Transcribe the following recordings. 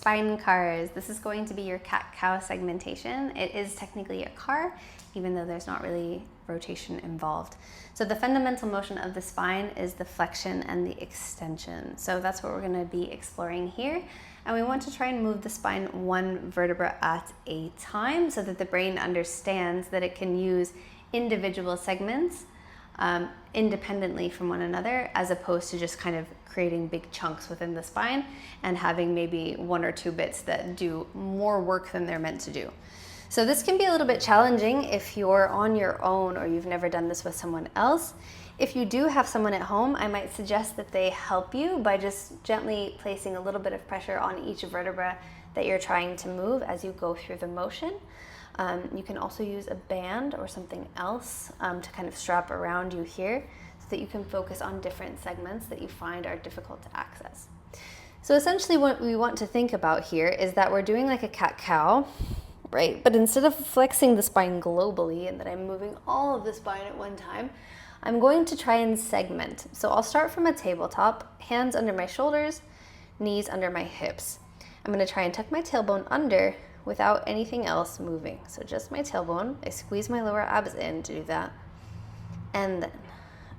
spine cars. This is going to be your cat-cow segmentation. It is technically a car, even though there's not really rotation involved. So the fundamental motion of the spine is the flexion and the extension. So that's what we're going to be exploring here. And we want to try and move the spine one vertebra at a time so that the brain understands that it can use individual segments independently from one another, as opposed to just kind of creating big chunks within the spine and having maybe one or two bits that do more work than they're meant to do. So this can be a little bit challenging if you're on your own or you've never done this with someone else. If you do have someone at home, I might suggest that they help you by just gently placing a little bit of pressure on each vertebra that you're trying to move as you go through the motion. You can also use a band or something else to kind of strap around you here so that you can focus on different segments that you find are difficult to access. So essentially what we want to think about here is that we're doing like a cat-cow, right? But instead of flexing the spine globally and that I'm moving all of the spine at one time, I'm going to try and segment. So I'll start from a tabletop, hands under my shoulders, knees under my hips. I'm going to try and tuck my tailbone under without anything else moving. So just my tailbone. I squeeze my lower abs in to do that. And then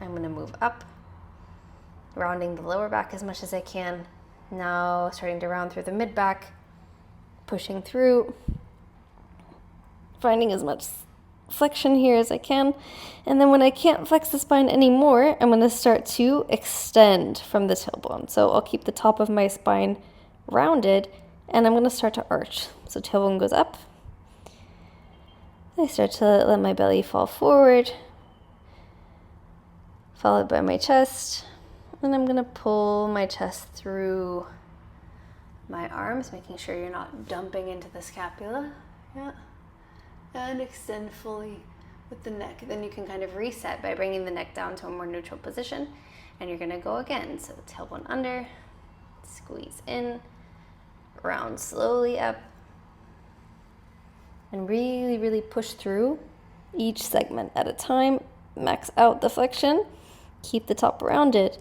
I'm going to move up, rounding the lower back as much as I can. Now starting to round through the mid back, pushing through, finding as much flexion here as I can. And then when I can't flex the spine anymore, I'm going to start to extend from the tailbone. So I'll keep the top of my spine rounded and I'm going to start to arch. So tailbone goes up. I start to let my belly fall forward, followed by my chest. And I'm going to pull my chest through my arms, making sure you're not dumping into the scapula. Yeah. And extend fully with the neck. Then you can kind of reset by bringing the neck down to a more neutral position. And you're going to go again. So tailbone under, squeeze in, round slowly up, and really, really push through each segment at a time. Max out the flexion, keep the top rounded,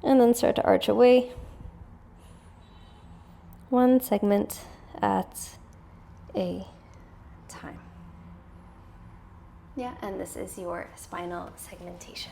and then start to arch away. One segment at a time. Yeah, and this is your spinal segmentation.